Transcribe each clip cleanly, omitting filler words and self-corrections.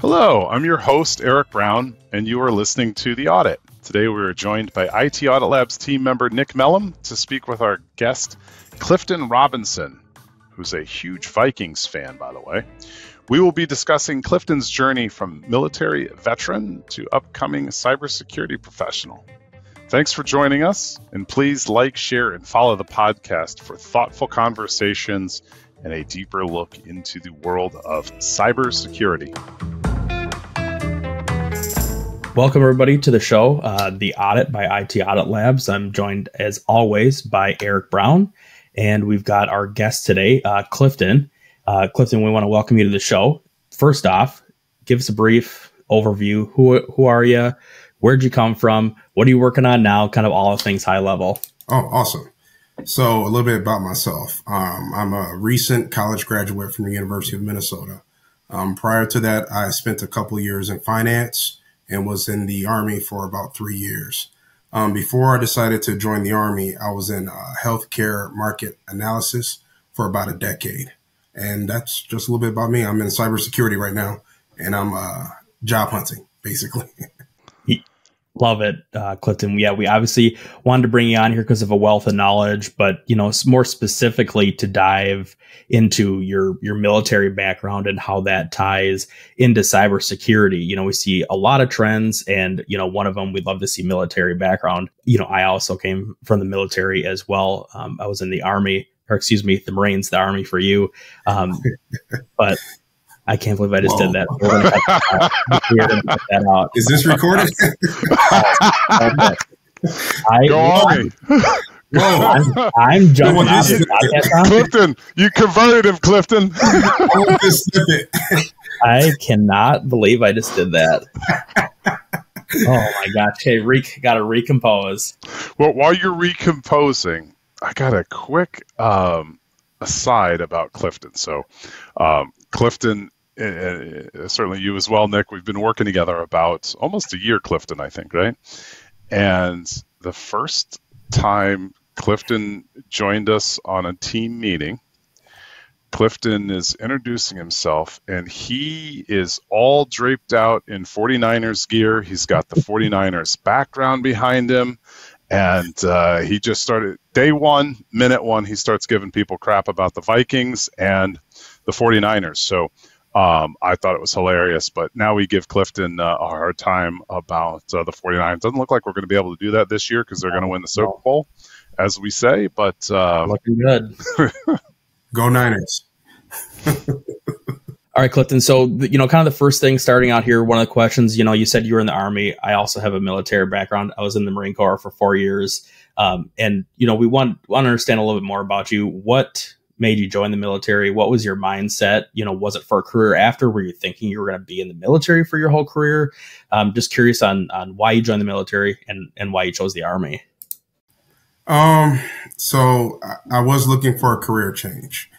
Hello, I'm your host, Eric Brown, and you are listening to The Audit. Today we are joined by IT Audit Labs team member Nick Mellum to speak with our guest, Clifton Robinson, who's a huge Vikings fan, by the way. We will be discussing Clifton's journey from military veteran to upcoming cybersecurity professional. Thanks for joining us, and please like, share, and follow the podcast for thoughtful conversations and a deeper look into the world of cybersecurity. Welcome, everybody, to the show, The Audit by IT Audit Labs. I'm joined, as always, by Eric Brown, and we've got our guest today, Clifton. Clifton, we want to welcome you to the show. First off, give us a brief overview. Who are you? Where'd you come from? What are you working on now? Kind of all of things high level. Oh, awesome. So a little bit about myself. I'm a recent college graduate from the University of Minnesota. Prior to that, I spent a couple of years in finance and was in the Army for about 3 years. Before I decided to join the Army, I was in healthcare market analysis for about a decade. And that's just a little bit about me. I'm in cybersecurity right now, and I'm job hunting, basically. Love it, Clifton. Yeah, we obviously wanted to bring you on here because of a wealth of knowledge, but more specifically to dive into your military background and how that ties into cybersecurity. We see a lot of trends, and one of them, we'd love to see military background. I also came from the military as well. I was in the Army, the Marines, the Army for you, but. I can't believe I just did that. We're going to cut that out. Is this recorded? I'm jumping out of the podcast. Clifton, you converted him, Clifton. I cannot believe I just did that. Oh my gosh. Hey, got to recompose. Well, while you're recomposing, I got a quick aside about Clifton. So, Clifton, certainly you as well, Nick, we've been working together about almost a year, Clifton, I think, right? And the first time Clifton joined us on a team meeting, Clifton is introducing himself, and he is all draped out in 49ers gear. He's got the 49ers background behind him, and he just started, day one, minute one, he starts giving people crap about the Vikings and the 49ers. So I thought it was hilarious, but now we give Clifton a hard time about the 49ers. Doesn't look like we're going to be able to do that this year because they're going to win the Super Bowl, as we say, but looking good. Go Niners. All right, Clifton. So, kind of the first thing starting out here, one of the questions, you said you were in the Army. I also have a military background. I was in the Marine Corps for 4 years. And, we want to understand a little bit more about you. What made you join the military? What was your mindset? Was it for a career after? Were you thinking you were going to be in the military for your whole career? Just curious on why you joined the military and why you chose the Army. So I was looking for a career change.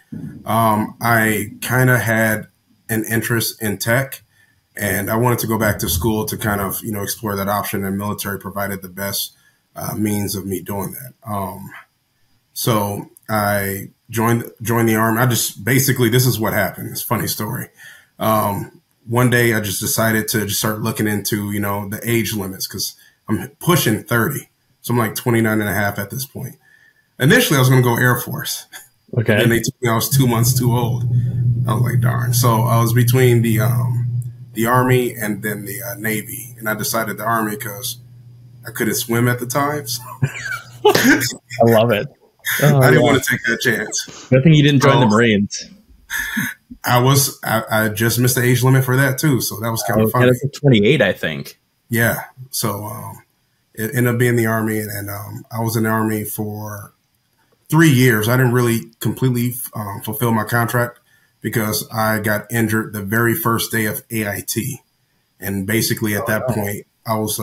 I kind of had an interest in tech, and I wanted to go back to school to kind of, explore that option, and military provided the best means of me doing that. So I joined the Army. This is what happened. It's a funny story. One day I just decided to just start looking into, the age limits, because I'm pushing 30. So I'm like 29 and a half at this point. Initially I was going to go Air Force. Okay. And they told me I was 2 months too old. I was like, darn. So I was between the Army and then the Navy. And I decided the Army because I couldn't swim at the time. So. I love it. I didn't want to take that chance. Good thing you didn't join the Marines. I just missed the age limit for that too, so that was kind of funny. 28, I think. Yeah. So it ended up being the Army, and I was in the Army for 3 years. I didn't really completely fulfill my contract because I got injured the very first day of AIT, and basically at that point I was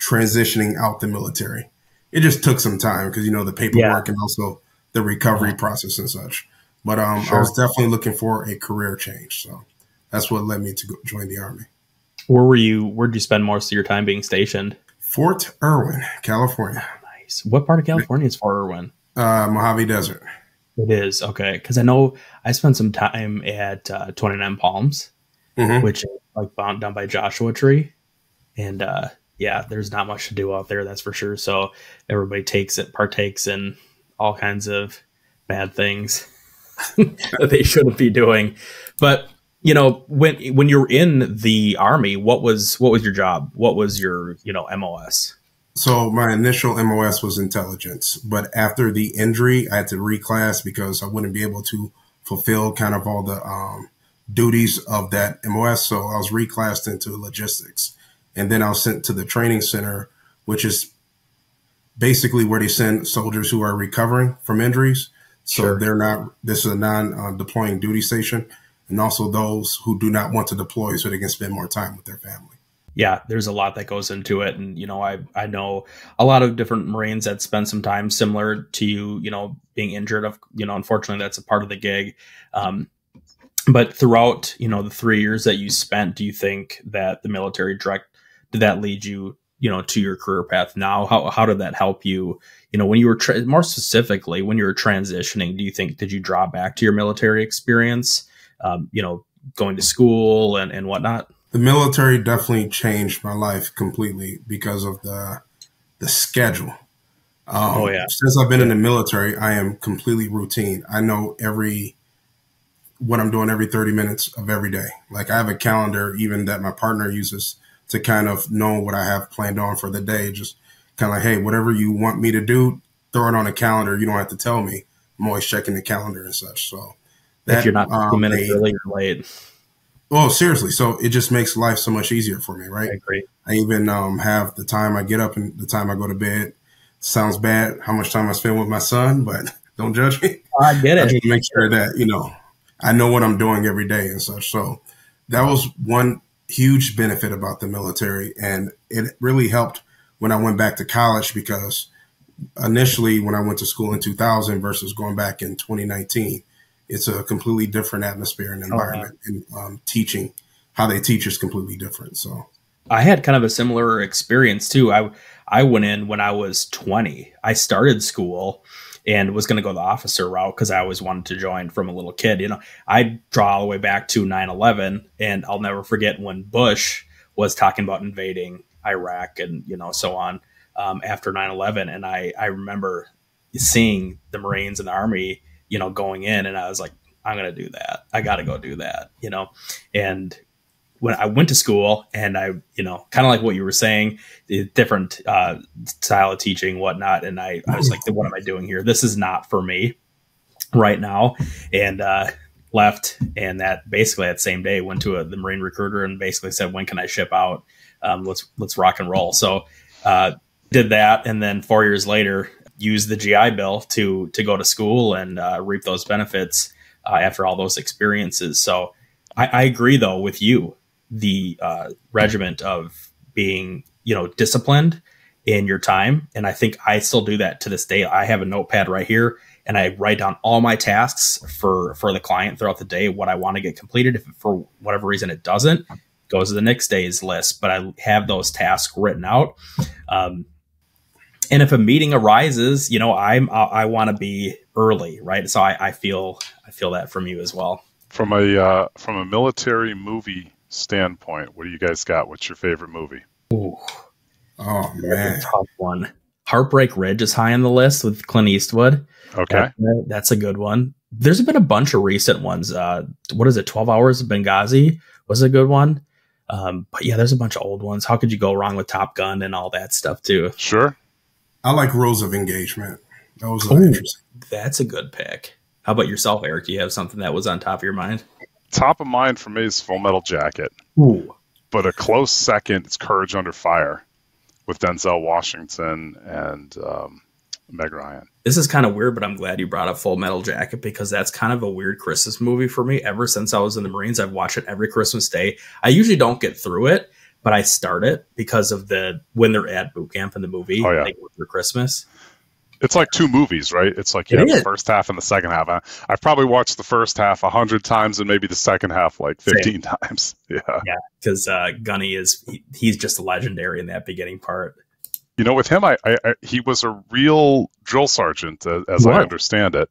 transitioning out the military. It just took some time because, the paperwork and also the recovery process and such. But I was definitely looking for a career change. So that's what led me to join the Army. Where'd you spend most of your time being stationed? Fort Irwin, California. Nice. What part of California is Fort Irwin? Mojave Desert. It is. Okay. Because I know I spent some time at 29 Palms, which like down by Joshua Tree, and yeah, there's not much to do out there, that's for sure. So everybody partakes in all kinds of bad things that they shouldn't be doing. But when you were in the Army, what was your job? What was your MOS? So my initial MOS was intelligence, but after the injury, I had to reclass because I wouldn't be able to fulfill kind of all the duties of that MOS. So I was reclassed into logistics, and then I was sent to the training center, which is basically where they send soldiers who are recovering from injuries. So Sure. this is a non-deploying duty station, and also those who do not want to deploy so they can spend more time with their family. Yeah, there's a lot that goes into it. And, I know a lot of different Marines that spend some time similar to you, being injured. Unfortunately, that's a part of the gig. But throughout, the 3 years that you spent, do you think that the military did that lead you, to your career path now? How did that help you? When you were more specifically, when you were transitioning, did you draw back to your military experience, going to school and whatnot? The military definitely changed my life completely because of the schedule. Oh yeah. Since I've been in the military, I am completely routine. I know what I'm doing every 30 minutes of every day. Like I have a calendar even that my partner uses to kind of know what I have planned on for the day. Just kind of like, hey, whatever you want me to do, throw it on a calendar. You don't have to tell me. I'm always checking the calendar and such. So that If you're not 2 minutes early or late. well, seriously. So it just makes life so much easier for me, right? I agree. I even have the time I get up and the time I go to bed. Sounds bad how much time I spend with my son, but don't judge me. I get it. I just make sure that, I know what I'm doing every day and such. So that was one huge benefit about the military. And it really helped when I went back to college because initially when I went to school in 2000 versus going back in 2019, it's a completely different atmosphere and environment. And teaching, how they teach is completely different. So I had kind of a similar experience too. I went in when I was 20. I started school and was going to go the officer route because I always wanted to join from a little kid. I draw all the way back to 9/11, and I'll never forget when Bush was talking about invading Iraq and so on after 9/11, and I remember seeing the Marines and the Army going in, and I was like, I'm going to do that. I got to go do that, and when I went to school and I, kind of like what you were saying, the different style of teaching, whatnot. And I was like, what am I doing here? This is not for me right now. And left. And that same day went to the Marine recruiter and basically said, when can I ship out? Let's rock and roll. So did that. And then 4 years later, used the GI Bill to go to school and reap those benefits after all those experiences. So I agree, though, with you. The regiment of being, disciplined in your time. And I think I still do that to this day. I have a notepad right here and I write down all my tasks for the client throughout the day, what I want to get completed. If for whatever reason it doesn't, goes to the next day's list, but I have those tasks written out. And if a meeting arises, I want to be early, right? So I feel that from you as well. From a military movie standpoint, what do you guys got? What's your favorite movie? Ooh. Oh man, that's a tough one. Heartbreak Ridge is high on the list with Clint Eastwood. Okay, that's a good one. There's been a bunch of recent ones. What is it? 12 Hours of Benghazi was a good one. But yeah, there's a bunch of old ones. How could you go wrong with Top Gun and all that stuff too? Sure. I like Rules of Engagement. That was interesting. That's a good pick. How about yourself, Eric? Do you have something that was on top of your mind? Top of mind for me is Full Metal Jacket. Ooh. But a close second is Courage Under Fire with Denzel Washington and Meg Ryan. This is kind of weird, but I'm glad you brought up Full Metal Jacket because that's kind of a weird Christmas movie for me. Ever since I was in the Marines, I've watched it every Christmas day. I usually don't get through it, but I start it because of when they're at boot camp in the movie. Oh, yeah. They go through Christmas. It's like two movies, right? It's like you have the first half and the second half. I've probably watched the first half 100 times and maybe the second half like 15 times. Yeah, because Gunny he's just legendary in that beginning part. With him, he was a real drill sergeant, as I understand it,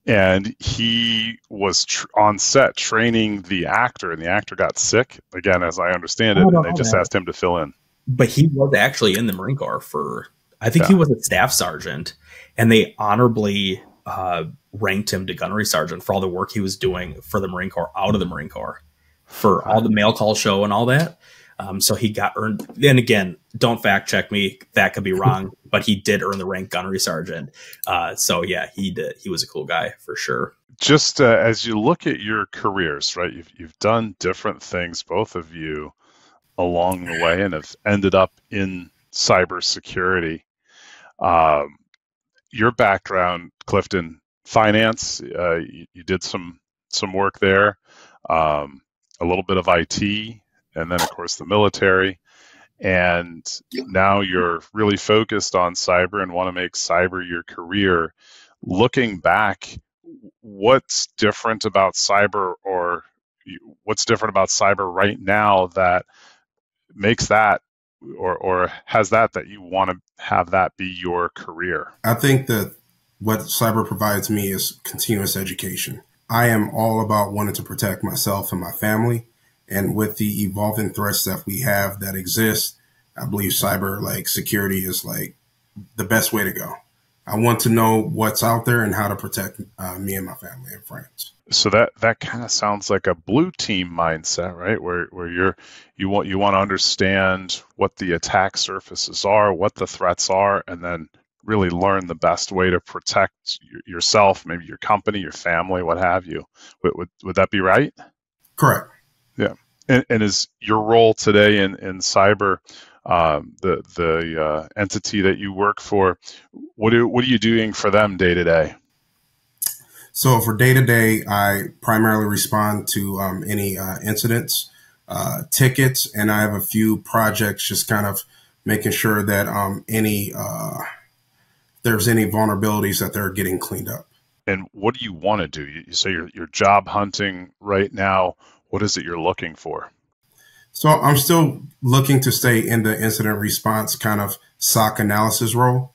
and he was on set training the actor, and the actor got sick again, as I understand it, and they just asked him to fill in. But he was actually in the Marine Corps I think he was a staff sergeant, and they honorably ranked him to gunnery sergeant for all the work he was doing for the Marine Corps out of the Marine Corps for all the mail call show and all that. So he got earned. And again, don't fact check me. That could be wrong, but he did earn the rank gunnery sergeant. So yeah, he did. He was a cool guy for sure. Just as you look at your careers, right? You've done different things, both of you, along the way, and have ended up in cybersecurity. Your background, Clifton, finance. You did some work there. A little bit of IT, and then of course the military. And now you're really focused on cyber and want to make cyber your career. Looking back, what's different about cyber, or what's different about cyber right now that makes that, or has that you want to have that be your career? I think that what cyber provides me is continuous education. I am all about wanting to protect myself and my family. And with the evolving threats that we have that exist, I believe cyber security is the best way to go. I want to know what's out there and how to protect me and my family and friends. So that kind of sounds like a blue team mindset, right? Where you want to understand what the attack surfaces are, what the threats are, and then really learn the best way to protect yourself, maybe your company, your family, what have you. Would that be right? Correct. Yeah. And is your role today in cyber, the entity that you work for, what are you doing for them day to day? So for day to day, I primarily respond to any incidents, tickets, and I have a few projects just kind of making sure that there's any vulnerabilities that they're getting cleaned up. And what do you want to do? You say you're job hunting right now. What is it you're looking for? So I'm still looking to stay in the incident response kind of SOC analysis role.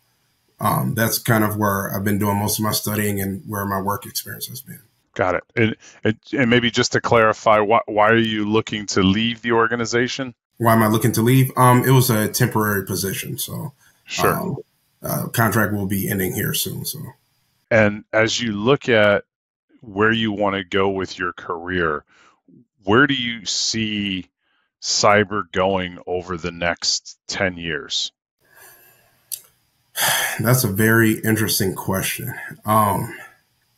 That's kind of where I've been doing most of my studying and where my work experience has been. Got it. And maybe just to clarify, why are you looking to leave the organization? Why am I looking to leave? It was a temporary position. So sure. Contract will be ending here soon. So, and as you look at where you want to go with your career, where do you see cyber going over the next 10 years? That's a very interesting question. I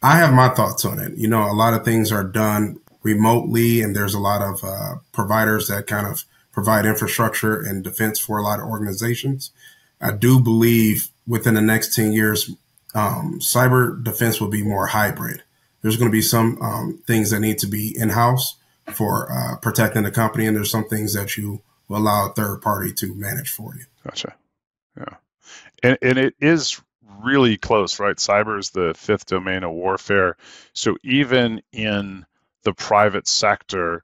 have my thoughts on it. You know, a lot of things are done remotely, and there's a lot of providers that kind of provide infrastructure and defense for a lot of organizations. I do believe within the next 10 years, cyber defense will be more hybrid. There's going to be some things that need to be in-house for protecting the company, and there's some things that you will allow a third party to manage for you. Gotcha. Yeah. And it is really close, right? Cyber is the fifth domain of warfare. So even in the private sector,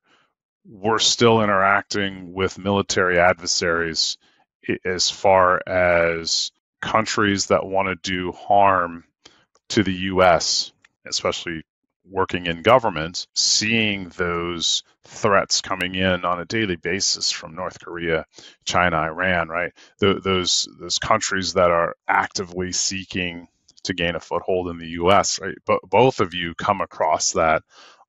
we're still interacting with military adversaries as far as countries that want to do harm to the U.S., especially working in government, seeing those threats coming in on a daily basis from North Korea, China, Iran, right? Those countries that are actively seeking to gain a foothold in the U.S., right? But both of you come across that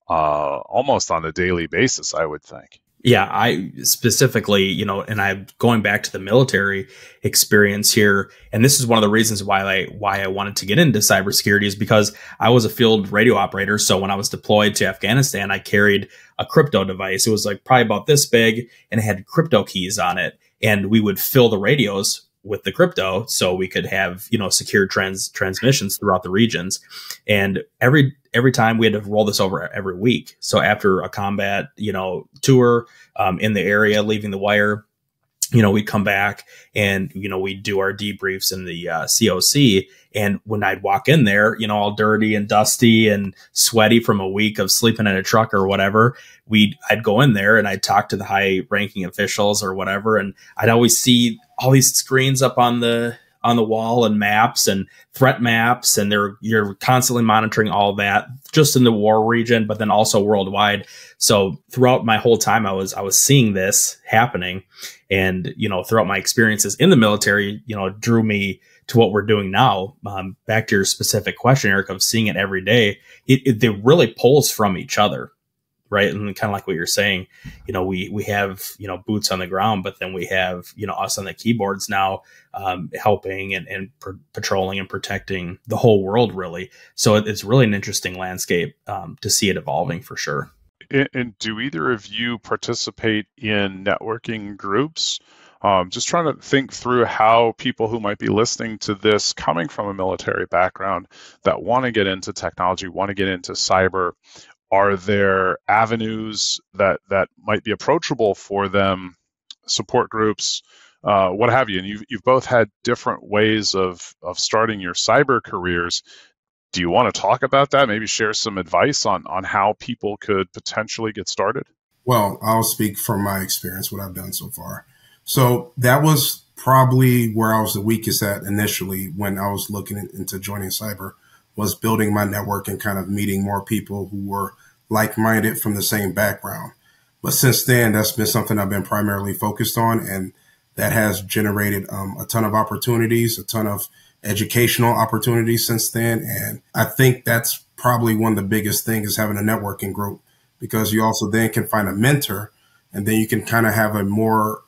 almost on a daily basis, I would think. Yeah, I specifically, you know, and I'm going back to the military experience here. And this is one of the reasons why I wanted to get into cybersecurity is because I was a field radio operator. So when I was deployed to Afghanistan, I carried a crypto device. It was like probably about this big and it had crypto keys on it. And we would fill the radios with the crypto so we could have, you know, secure transmissions throughout the regions. And every time we had to roll this over every week. So after a combat, you know, tour in the area, leaving the wire, you know, we'd come back and, you know, we'd do our debriefs in the COC. And when I'd walk in there, you know, all dirty and dusty and sweaty from a week of sleeping in a truck or whatever, I'd go in there and I'd talk to the high ranking officials or whatever. And I'd always see all these screens up on the on the wall and maps and threat maps, and you're constantly monitoring all that just in the war region, but then also worldwide. So throughout my whole time, I was seeing this happening, and throughout my experiences in the military, drew me to what we're doing now. Back to your specific question, Eric, of seeing it every day, it really pulls from each other. Right. And kind of like what you're saying, we have, boots on the ground, but then we have, us on the keyboards now, helping and patrolling and protecting the whole world, really. So it's really an interesting landscape to see it evolving for sure. And do either of you participate in networking groups? Just trying to think through how people who might be listening to this coming from a military background that want to get into technology, want to get into cyber, are there avenues that might be approachable for them, support groups, what have you? And you've both had different ways of starting your cyber careers. Do you want to talk about that? Maybe share some advice on how people could potentially get started? Well, I'll speak from my experience, what I've done so far. So that was probably where I was the weakest at initially when I was looking into joining cyber, was building my network and kind of meeting more people who were like-minded from the same background. But since then, that's been something I've been primarily focused on, and that has generated a ton of opportunities, a ton of educational opportunities since then. And I think that's probably one of the biggest things, is having a networking group, because you also then can find a mentor, and then you can kind of have a more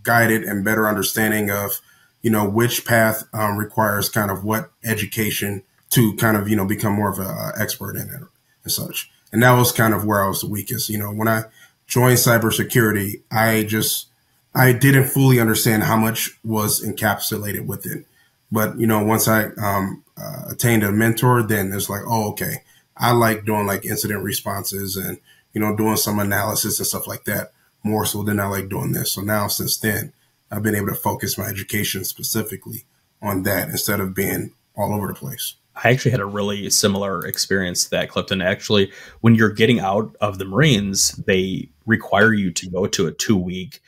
guided and better understanding of, which path requires kind of what education to kind of, become more of an expert in it and such. And that was kind of where I was the weakest. When I joined cybersecurity, I didn't fully understand how much was encapsulated with it. But, once I attained a mentor, then it's like, oh, okay, I like doing like incident responses and, doing some analysis and stuff like that more so than I like doing this. So now, since then, I've been able to focus my education specifically on that instead of being all over the place. I actually had a really similar experience to that, Clifton. Actually, when you're getting out of the Marines, they require you to go to a 2-week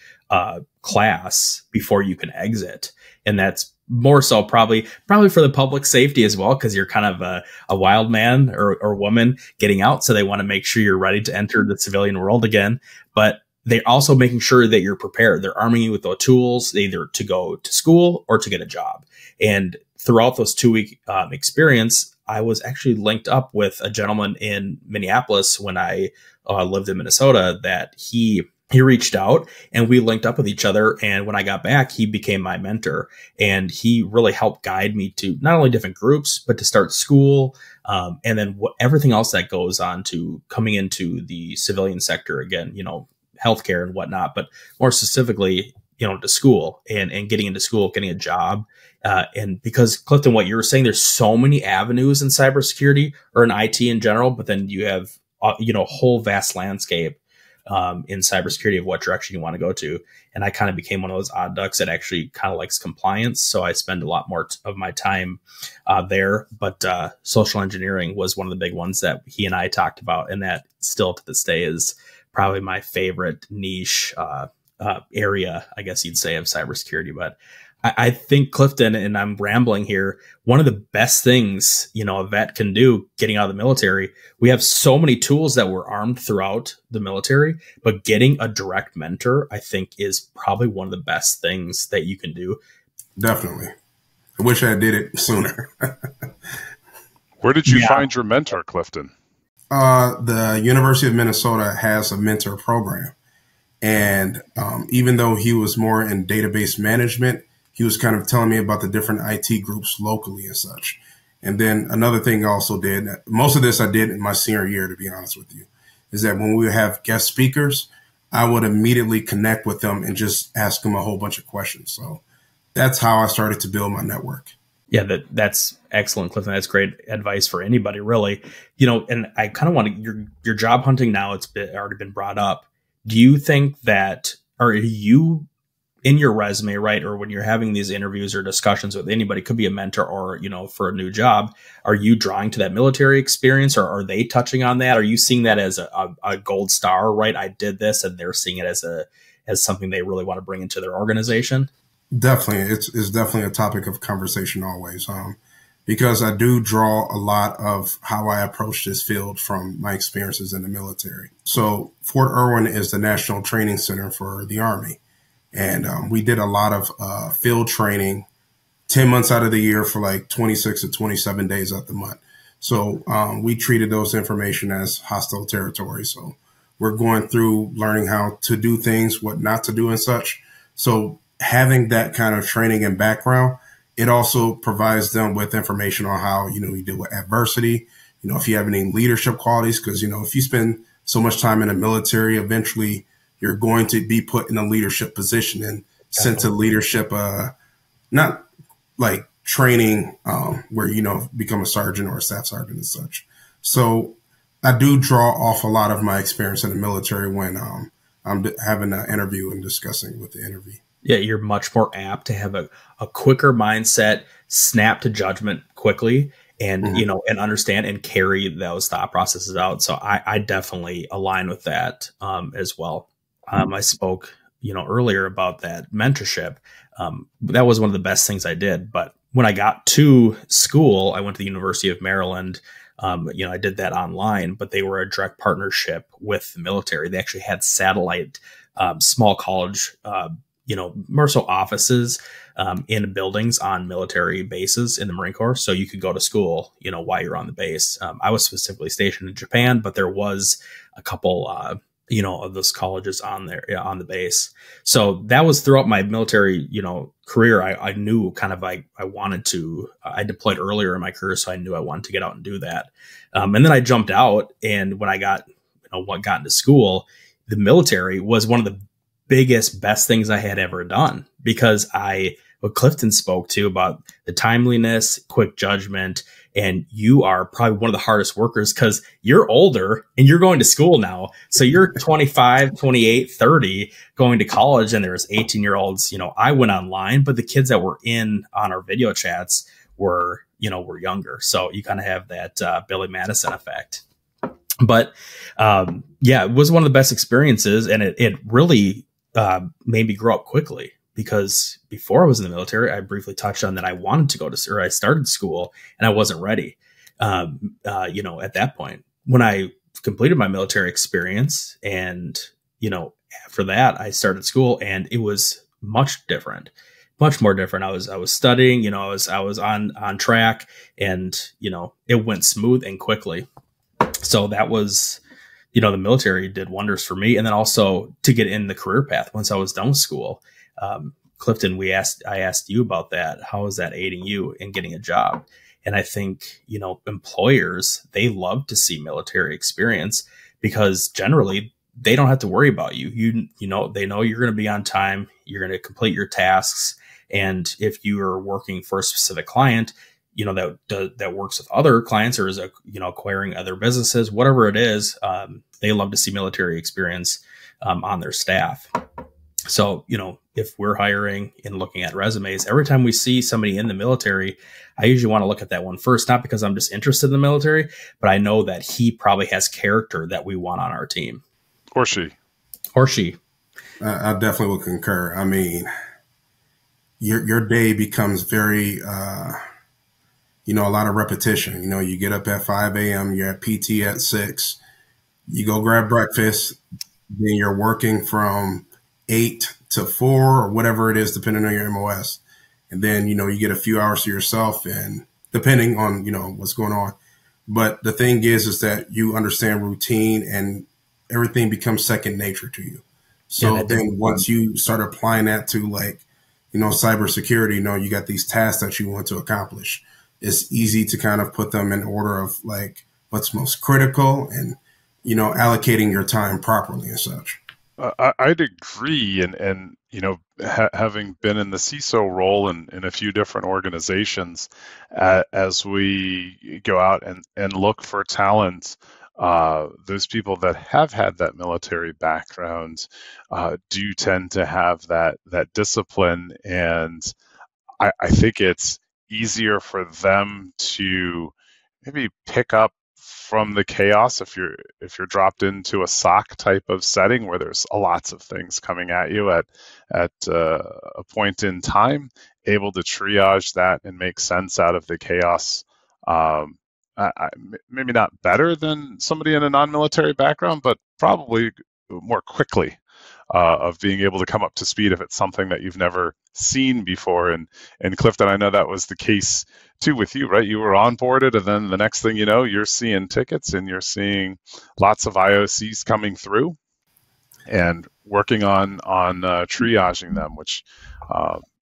class before you can exit. And that's more so probably for the public safety as well, because you're kind of a wild man or woman getting out. So they want to make sure you're ready to enter the civilian world again. But they're also making sure that you're prepared. They're arming you with the tools, either to go to school or to get a job. And throughout those 2-week experience, I was actually linked up with a gentleman in Minneapolis when I lived in Minnesota, that he reached out and we linked up with each other. And when I got back, he became my mentor, and he really helped guide me to not only different groups, but to start school. And then everything else that goes on to coming into the civilian sector again, healthcare and whatnot, but more specifically, to school and getting into school, getting a job. And because, Clifton, what you were saying, there's so many avenues in cybersecurity or in IT in general, but then you have, a whole vast landscape in cybersecurity of what direction you want to go to. And I kind of became one of those odd ducks that actually kind of likes compliance. So I spend a lot more of my time there. But social engineering was one of the big ones that he and I talked about. And that still to this day is probably my favorite niche area, I guess you'd say, of cybersecurity. But I think, Clifton, and I'm rambling here, one of the best things, a vet can do getting out of the military, we have so many tools that we're armed throughout the military, but getting a direct mentor, I think, is probably one of the best things that you can do. Definitely. I wish I did it sooner. Where did you find your mentor, Clifton? The University of Minnesota has a mentor program. And even though he was more in database management, he was kind of telling me about the different IT groups locally and such. And then another thing I also did, most of this I did in my senior year, to be honest with you, is that when we would have guest speakers, I would immediately connect with them and just ask them a whole bunch of questions. So that's how I started to build my network. Yeah, that's excellent, Clifton. That's great advice for anybody, really. And I kind of want to, your job hunting now, it's already been brought up. Do you think that, or you in your resume, right, or when you're having these interviews or discussions with anybody, could be a mentor or, for a new job, are you drawing to that military experience, or are they touching on that? Are you seeing that as a gold star, right? I did this, and they're seeing it as something they really want to bring into their organization? Definitely, it's definitely a topic of conversation always. Because I do draw a lot of how I approach this field from my experiences in the military. So Fort Irwin is the National Training Center for the Army, and we did a lot of field training 10 months out of the year for like 26 to 27 days out the month. So we treated those information as hostile territory. So we're going through learning how to do things, what not to do and such. So having that kind of training and background, it also provides them with information on how, you deal with adversity, if you have any leadership qualities, because, if you spend so much time in the military, eventually you're going to be put in a leadership position and sent to leadership, not like training where become a sergeant or a staff sergeant and such. So I do draw off a lot of my experience in the military when I'm having an interview and discussing with the interview. Yeah, you're much more apt to have a quicker mindset, snap to judgment quickly, and and understand and carry those thought processes out. So I definitely align with that as well. I spoke earlier about that mentorship. That was one of the best things I did. But when I got to school, I went to the University of Maryland. I did that online, but they were a direct partnership with the military. They actually had satellite small college, more so offices in buildings on military bases in the Marine Corps. So you could go to school, while you're on the base. I was specifically stationed in Japan, but there was a couple of those colleges on the base. So that was throughout my military, career. I knew kind of I wanted to. I deployed earlier in my career, so I knew I wanted to get out and do that. And then I jumped out, and when I got into school, the military was one of the biggest, best things I had ever done, because what Clifton spoke to about the timeliness, quick judgment, and you are probably one of the hardest workers because you're older and you're going to school now. So you're 25, 28, 30 going to college, and there's 18-year-olds. I went online, but the kids that were on our video chats were younger. So you kind of have that Billy Madison effect. But it was one of the best experiences, and it really made me grow up quickly, because before I was in the military, I briefly touched on that I wanted to I started school and I wasn't ready. At that point, when I completed my military experience, and, after that I started school, and it was much more different. I was studying, I was on track, and, it went smooth and quickly. So that was, the military did wonders for me. And then also to get in the career path once I was done with school. Clifton, I asked you about that. How is that aiding you in getting a job? And I think, employers, they love to see military experience, because generally they don't have to worry about you. They know you're going to be on time. You're going to complete your tasks. And if you are working for a specific client, that works with other clients, or is acquiring other businesses, whatever it is, they love to see military experience on their staff. So, if we're hiring and looking at resumes, every time we see somebody in the military, I usually want to look at that one first, not because I'm just interested in the military, but I know that he probably has character that we want on our team. Or she. I definitely would concur. I mean, your day becomes very, a lot of repetition. You get up at 5 a.m., you're at PT at 6, you go grab breakfast, then you're working from 8 to 4 or whatever it is, depending on your MOS. And then, you get a few hours to yourself, and depending on, what's going on. But the thing is that you understand routine, and everything becomes second nature to you. So then once you start applying that to cybersecurity, you got these tasks that you want to accomplish. It's easy to kind of put them in order of what's most critical, and, allocating your time properly and such. I'd agree. And having been in the CISO role in a few different organizations, as we go out and look for talent, those people that have had that military background do tend to have that discipline. And I think it's easier for them to maybe pick up from the chaos if you're dropped into a SOC type of setting where there's lots of things coming at you at a point in time, able to triage that and make sense out of the chaos. Maybe not better than somebody in a non-military background, but probably more quickly of being able to come up to speed if it's something that you've never seen before. And Clifton, I know that was the case too with you, right? You were onboarded, and then the next thing you know, you're seeing tickets and you're seeing lots of IOCs coming through and working on triaging them, which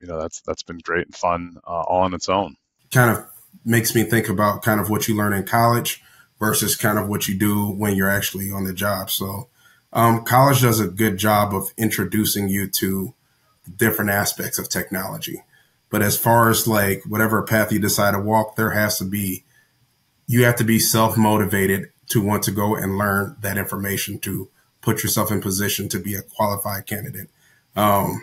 that's been great and fun all on its own. Kind of makes me think about kind of what you learn in college versus kind of what you do when you're actually on the job. So college does a good job of introducing you to different aspects of technology. But as far as like whatever path you decide to walk, you have to be self-motivated to want to go and learn that information to put yourself in position to be a qualified candidate. I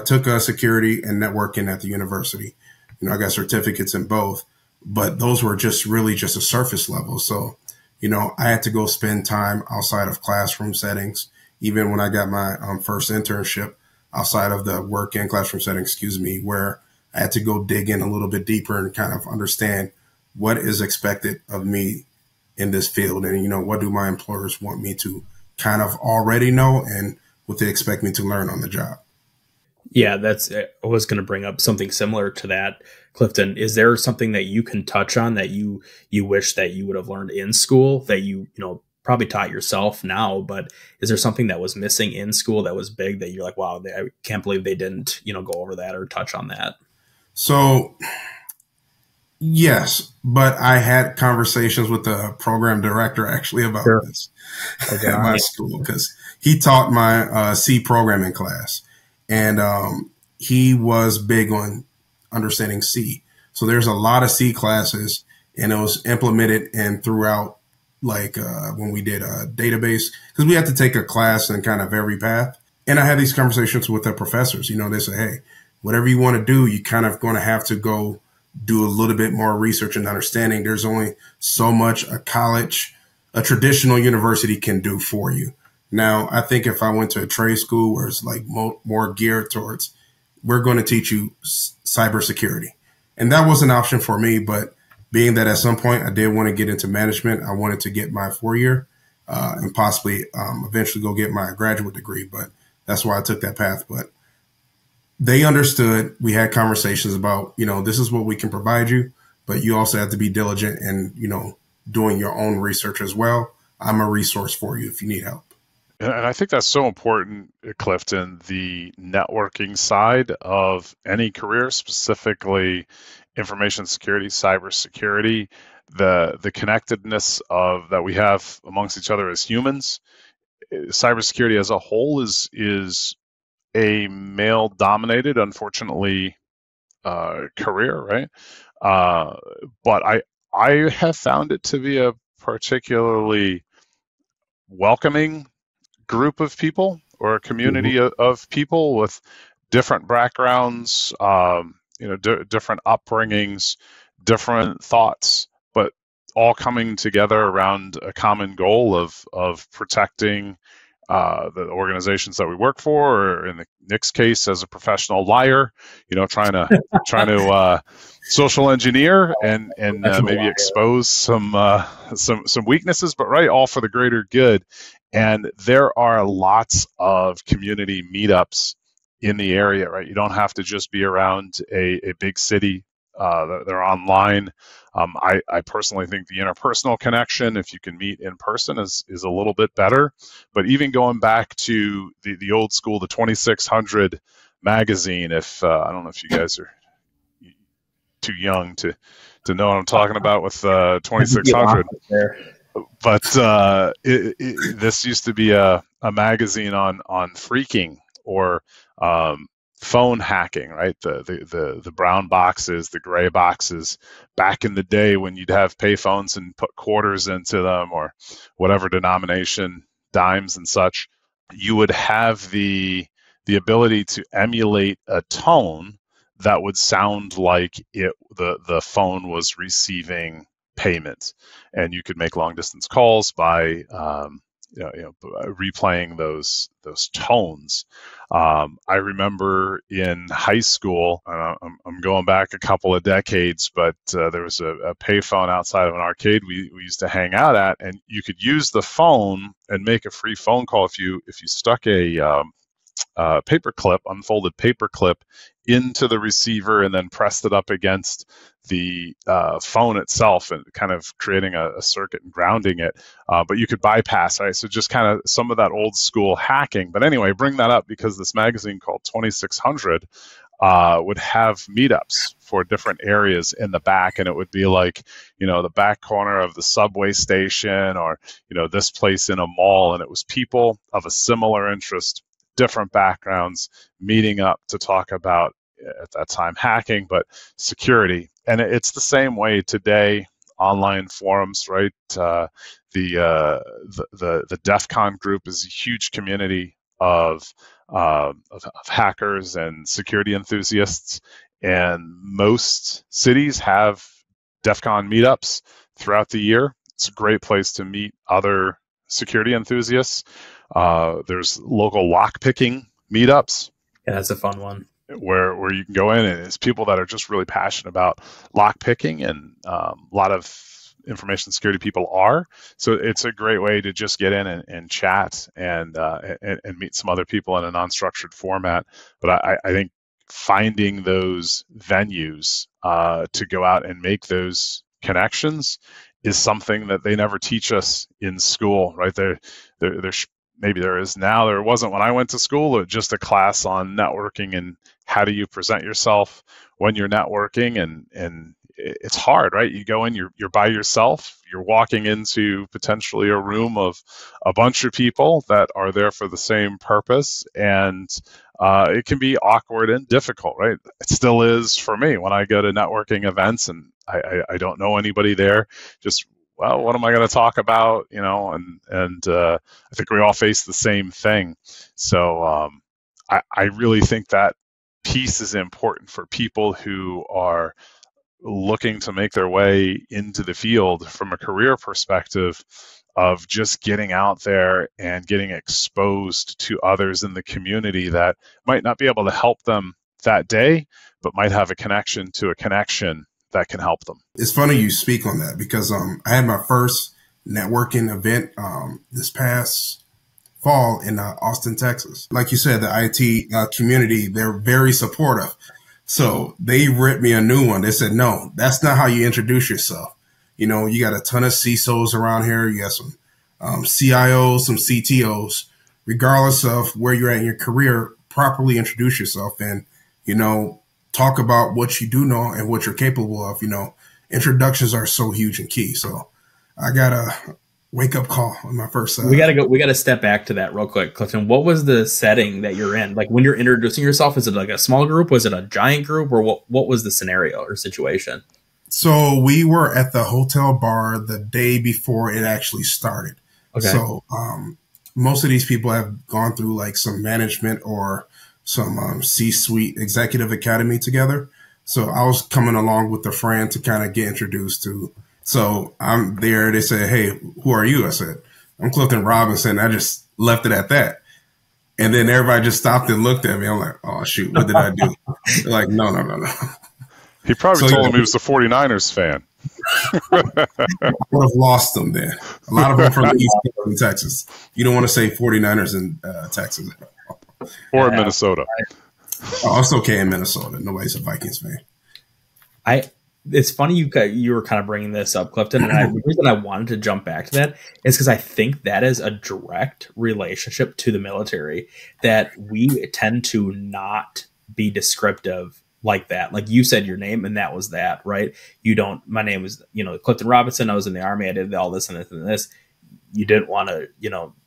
took security and networking at the university. I got certificates in both, but those were just really just a surface level. So, I had to go spend time outside of classroom settings. Even when I got my first internship outside of the work and classroom setting, where I had to go dig in a little bit deeper and kind of understand what is expected of me in this field. And, what do my employers want me to kind of already know and what they expect me to learn on the job. Yeah, I was going to bring up something similar to that, Clifton. Is there something that you can touch on that you wish that you would have learned in school that you probably taught yourself now, but is there something that was missing in school that was big that you're like, wow, I can't believe they didn't, go over that or touch on that? So yes, but I had conversations with the program director actually about this at my school, because he taught my C programming class. And he was big on understanding C. So there's a lot of C classes, and it was implemented and throughout, like when we did a database, because we had to take a class in kind of every path. And I had these conversations with the professors. They say, hey, whatever you want to do, you kind of going to have to go do a little bit more research and understanding. There's only so much a traditional university can do for you. Now, I think if I went to a trade school where it's like more geared towards, we're going to teach you cybersecurity. And that was an option for me. But being that at some point I did want to get into management, I wanted to get my 4-year and possibly eventually go get my graduate degree. But that's why I took that path. But they understood. We had conversations about, this is what we can provide you, but you also have to be diligent and, doing your own research as well. I'm a resource for you if you need help. And I think that's so important, Clifton, the networking side of any career, specifically information security, cybersecurity, the connectedness that we have amongst each other as humans. Cybersecurity as a whole is a male-dominated, unfortunately, career, right? But I have found it to be a particularly welcoming group of people or a community of people with different backgrounds, different upbringings, different thoughts, but all coming together around a common goal of protecting the organizations that we work for, or in the Nick's case, as a professional liar, trying to social engineer and maybe expose some weaknesses, but all for the greater good. And there are lots of community meetups in the area, right? You don't have to just be around a big city. They're online. I personally think the interpersonal connection, if you can meet in person, is a little bit better. But even going back to the old school, the 2600 magazine, if I don't know if you guys are too young to know what I'm talking about with 2600. But this used to be a magazine on Phreaking or phone hacking, right? The brown boxes, the gray boxes, back in the day when you'd have payphones and put quarters into them or whatever denomination, dimes and such, you would have the ability to emulate a tone that would sound like the phone was receiving payment, and you could make long distance calls by replaying those tones. I remember in high school, I'm going back a couple of decades, but there was a payphone outside of an arcade we used to hang out at, and you could use the phone and make a free phone call if you stuck a unfolded paper clip into the receiver and then pressed it up against the phone itself, and kind of creating a circuit and grounding it. But you could bypass, right? So just kind of some of that old school hacking. But anyway, bring that up because this magazine called 2600 would have meetups for different areas in the back, and it would be like, the back corner of the subway station, or, this place in a mall, and it was people of a similar interest, different backgrounds, meeting up to talk about, at that time, hacking, but security. And it's the same way today. Online forums, right? The DEF CON group is a huge community of hackers and security enthusiasts, and most cities have DEF CON meetups throughout the year. It's a great place to meet other security enthusiasts. There's local lockpicking meetups. Yeah, that's a fun one. Where you can go in, and it's people that are just really passionate about lockpicking, and a lot of information security people are. So it's a great way to just get in and chat and meet some other people in a non-structured format. But I think finding those venues to go out and make those connections is something that they never teach us in school, right? Maybe there is now. There wasn't when I went to school. Just a class on networking and how do you present yourself when you're networking, and it's hard, right? You go in, you're by yourself. You're walking into potentially a room of a bunch of people that are there for the same purpose, and it can be awkward and difficult, right? It still is for me when I go to networking events and I don't know anybody there. Just, well, what am I going to talk about? And I think we all face the same thing. So I really think that piece is important for people who are looking to make their way into the field from a career perspective, of just getting out there and getting exposed to others in the community that might not be able to help them that day, but might have a connection to a connection that can help them. It's funny you speak on that, because I had my first networking event this past fall in Austin, Texas. Like you said, the IT community, they're very supportive. So they ripped me a new one. They said, no, that's not how you introduce yourself. You got a ton of CISOs around here. You got some CIOs, some CTOs. Regardless of where you're at in your career, properly introduce yourself and, talk about what you do know and what you're capable of. Introductions are so huge and key. So I got a wake up call on my first side. We got to step back to that real quick, Clifton. What was the setting that you're in? Like when you're introducing yourself, is it like a small group? Was it a giant group, or what was the scenario or situation? So we were at the hotel bar the day before it actually started. Okay. So most of these people have gone through like some management or some C-suite executive academy together. So I was coming along with a friend to kind of get introduced to. So I'm there. They said, hey, who are you? I said, I'm Clifton Robinson. I just left it at that. And then everybody just stopped and looked at me. I'm like, oh, shoot, what did I do? They're like, no. He probably told him he was a 49ers fan. I would have lost them then. A lot of them from the East Coast in Texas. You don't want to say 49ers in Texas. Or in Minnesota. Oh, it's okay in Minnesota. Nobody's a Vikings fan. It's funny you were kind of bringing this up, Clifton, and the reason I wanted to jump back to that is because I think that is a direct relationship to the military, that we tend to not be descriptive like that. Like you said your name and that was that, right? My name was, Clifton Robinson. I was in the Army. I did all this and this and this. You didn't want to,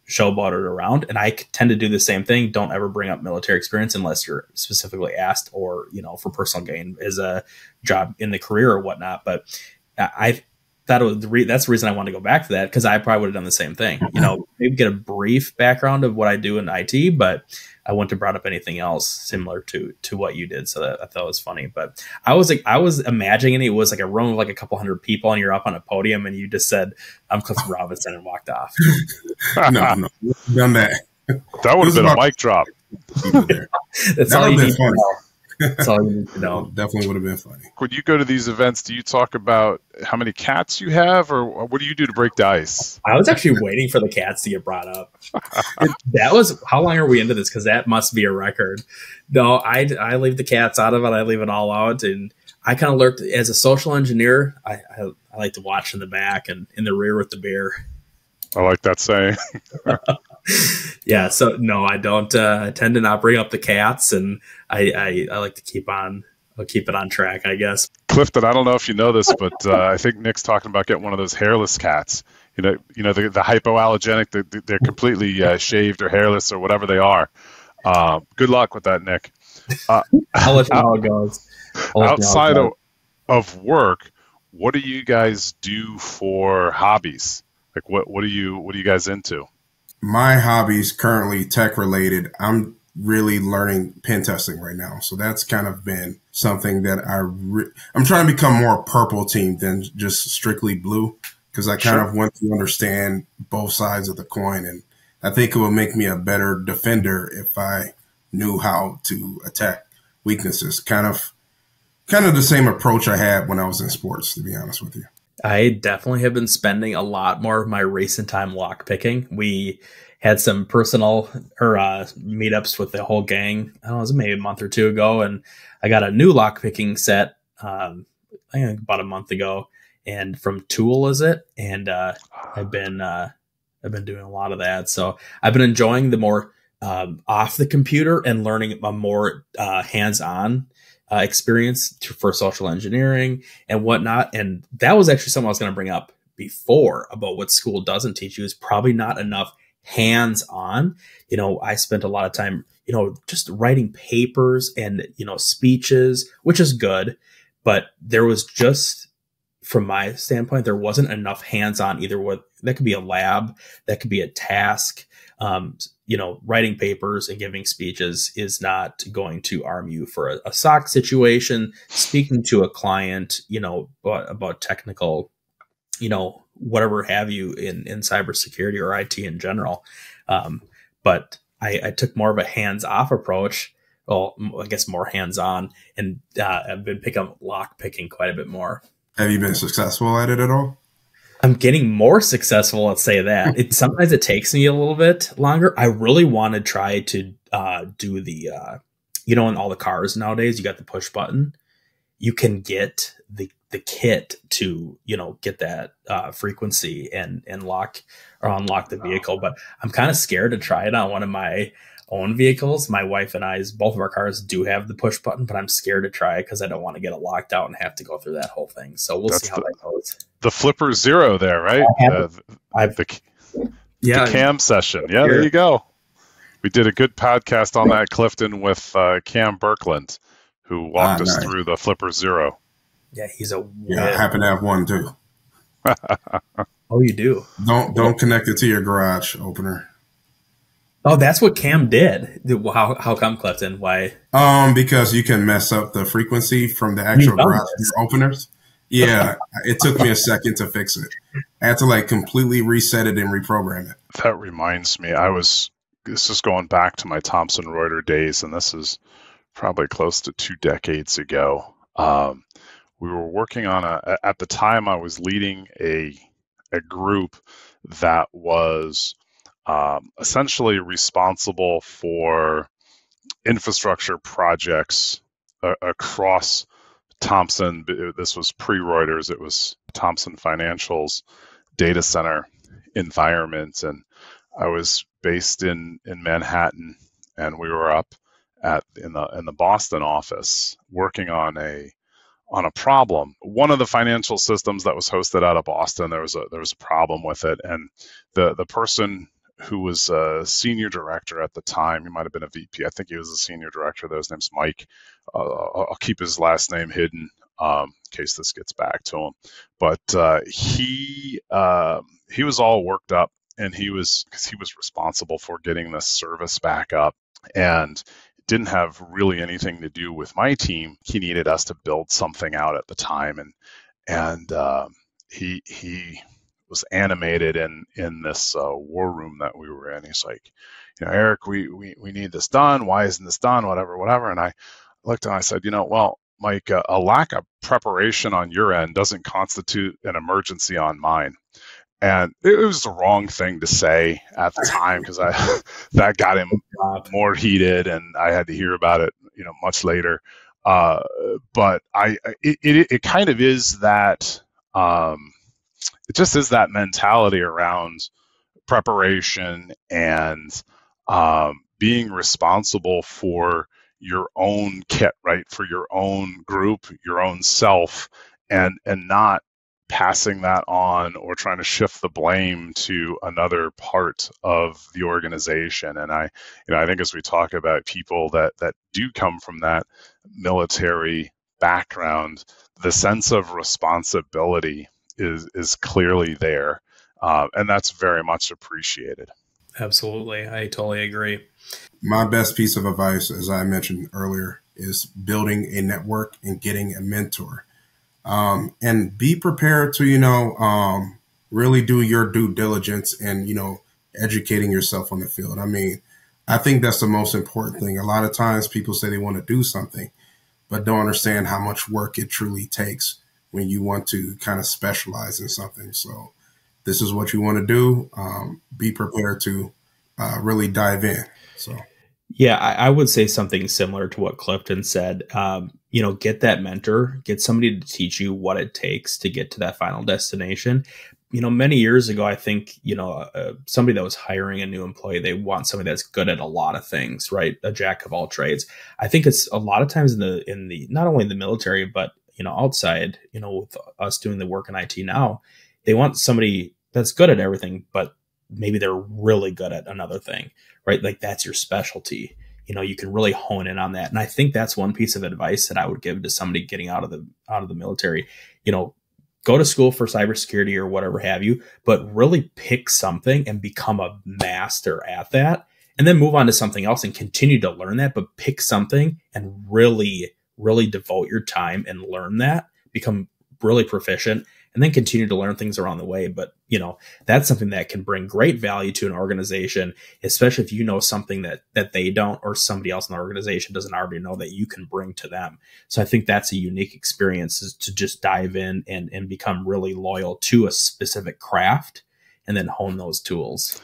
showboat it around. And I tend to do the same thing. Don't ever bring up military experience unless you're specifically asked or, for personal gain as a job in the career or whatnot. But I thought that's the reason I wanted to go back to that, because I probably would have done the same thing. Maybe get a brief background of what I do in IT, but I wouldn't have brought up anything else similar to what you did. So that I thought was funny. But I was imagining it was like a room of like a couple hundred people, and you're up on a podium, and you just said, "I'm Clifton Robinson," and walked off. No, done that. That would have been a mic drop. That's all you need to know. That's all you need to know. Definitely would have been funny. When you go to these events, do you talk about how many cats you have, or what do you do to break the ice? I was actually waiting for the cats to get brought up. That was, how long are we into this? Because that must be a record. No, I leave the cats out of it. I leave it all out. And I kind of learned as a social engineer, I like to watch in the back and in the rear with the beer. I like that saying. Yeah, so no, I don't. I tend to not bring up the cats, and I like to keep it on track, I guess. Clifton, I don't know if you know this, but I think Nick's talking about getting one of those hairless cats. You know, the hypoallergenic. They're completely shaved or hairless or whatever they are. Good luck with that, Nick. I'll let you know how it goes. Outside of work, what do you guys do for hobbies? Like what are you guys into? My hobbies currently tech related. I'm really learning pen testing right now. So that's kind of been something that I'm trying to become more purple team than just strictly blue, because I kind of want to understand both sides of the coin. And I think it would make me a better defender if I knew how to attack weaknesses. Kind of the same approach I had when I was in sports, to be honest with you. I definitely have been spending a lot more of my recent time lock picking. We had some personal meetups with the whole gang. I don't know, it was maybe a month or two ago, and I got a new lock picking set. I think about a month ago, and from Tool is it? And I've been doing a lot of that. So I've been enjoying the more off the computer and learning a more hands-on experience for social engineering and whatnot. And that was actually something I was going to bring up before about what school doesn't teach you is probably not enough hands-on. I spent a lot of time, just writing papers and, speeches, which is good, but there was just, from my standpoint, there wasn't enough hands-on either. That could be a lab, that could be a task. Writing papers and giving speeches is not going to arm you for a SOC situation. Speaking to a client, about technical, whatever have you in cybersecurity or IT in general. But I took more of a hands-off approach. Well, I guess more hands-on, and I've been lock picking quite a bit more. Have you been successful at it at all? I'm getting more successful, let's say that. Sometimes it takes me a little bit longer. I really want to try to do the, in all the cars nowadays, you got the push button. You can get the kit to, get that frequency and lock or unlock the vehicle. But I'm kind of scared to try it on one of my own vehicles. My wife and I's, both of our cars do have the push button, but I'm scared to try it because I don't want to get it locked out and have to go through that whole thing. So we'll see how that goes. The Flipper Zero there, right? The cam session. Yeah, there you go. We did a good podcast on that, Clifton, with Cam Birkland, who walked us through the Flipper Zero. Yeah, I happen to have one too. Oh, you do? Don't connect it to your garage opener. Oh, that's what Cam did. How come, Clifton? Why? Because you can mess up the frequency from the actual garage openers. Yeah, it took me a second to fix it. I had to completely reset it and reprogram it. That reminds me, this is going back to my Thomson Reuters days, and this is probably close to 2 decades ago. We were working on at the time I was leading a group that was essentially responsible for infrastructure projects across Thomson. This was pre-Reuters. It was Thomson Financial's data center environment, and I was based in Manhattan, and we were up in the Boston office working on a problem. One of the financial systems that was hosted out of Boston, there was a problem with it, and the person who was a senior director at the time, he might have been a VP. I think he was a senior director. His name's Mike. I'll keep his last name hidden in case this gets back to him. But he was all worked up, and because he was responsible for getting the service back up and it didn't have really anything to do with my team. He needed us to build something out at the time, and he was animated in this war room that we were in. He's like, Eric, we need this done. Why isn't this done? Whatever. And I looked and I said, well, Mike, a lack of preparation on your end doesn't constitute an emergency on mine. And it was the wrong thing to say at the time, because that got him more heated, and I had to hear about it, much later. But it kind of is that, it just is that mentality around preparation and being responsible for your own kit, right? For your own group, your own self, and not passing that on or trying to shift the blame to another part of the organization. And I think as we talk about people that do come from that military background, the sense of responsibility is clearly there, and that's very much appreciated. Absolutely, I totally agree. My best piece of advice, as I mentioned earlier, is building a network and getting a mentor. And be prepared to, really do your due diligence and, educating yourself on the field. I mean, I think that's the most important thing. A lot of times people say they want to do something, but don't understand how much work it truly takes when you want to kind of specialize in something. So this is what you want to do. Be prepared to really dive in. So. Yeah, I would say something similar to what Clifton said. Get that mentor, get somebody to teach you what it takes to get to that final destination. Many years ago, I think, somebody that was hiring a new employee, they want somebody that's good at a lot of things, right? A jack of all trades. I think it's a lot of times in the not only the military, but, outside, with us doing the work in IT now, they want somebody that's good at everything, but maybe they're really good at another thing, right? Like that's your specialty. You can really hone in on that. And I think that's one piece of advice that I would give to somebody getting out of the military. Go to school for cybersecurity or whatever have you, but really pick something and become a master at that, and then move on to something else and continue to learn that, but pick something and really, really devote your time and learn that, become really proficient, and then continue to learn things around the way. But, that's something that can bring great value to an organization, especially if you know something that they don't, or somebody else in the organization doesn't already know that you can bring to them. So I think that's a unique experience, is to just dive in and become really loyal to a specific craft and then hone those tools.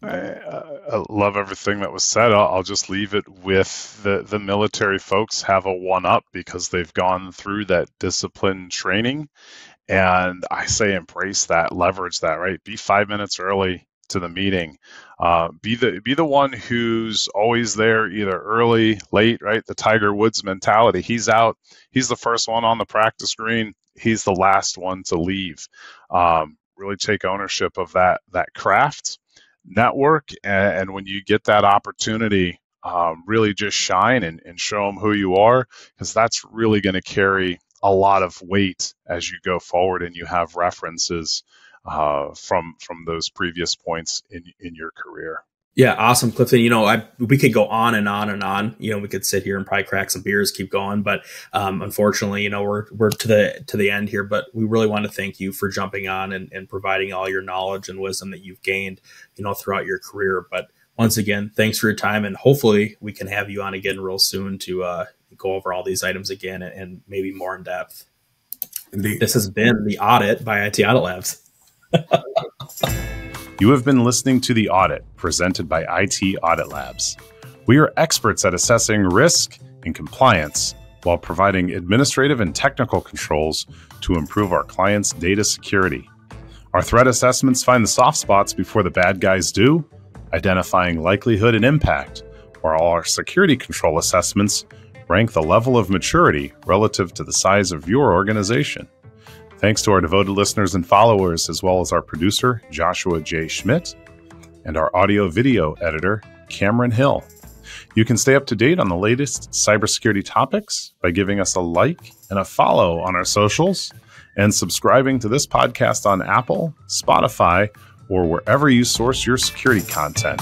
I love everything that was said. I'll just leave it with the military folks have a one-up because they've gone through that discipline training. And I say embrace that, leverage that, right? Be 5 minutes early to the meeting. Be the one who's always there, either early, late, right? The Tiger Woods mentality. He's out. He's the first one on the practice green. He's the last one to leave. Really take ownership of that craft, network, and when you get that opportunity, really just shine and show them who you are, because that's really going to carry a lot of weight as you go forward and you have references from those previous points in your career. Yeah, awesome, Clifton. We could go on and on and on. We could sit here and probably crack some beers, keep going, but unfortunately, we're to the end here. But we really want to thank you for jumping on and providing all your knowledge and wisdom that you've gained, throughout your career. But once again, thanks for your time, and hopefully we can have you on again real soon to go over all these items again and maybe more in depth. Indeed. This has been The Audit by IT Audit Labs. You have been listening to The Audit, presented by IT Audit Labs. We are experts at assessing risk and compliance while providing administrative and technical controls to improve our clients' data security. Our threat assessments find the soft spots before the bad guys do, identifying likelihood and impact, while our security control assessments rank the level of maturity relative to the size of your organization. Thanks to our devoted listeners and followers, as well as our producer, Joshua J. Schmidt, and our audio-video editor, Cameron Hill. You can stay up to date on the latest cybersecurity topics by giving us a like and a follow on our socials and subscribing to this podcast on Apple, Spotify, or wherever you source your security content.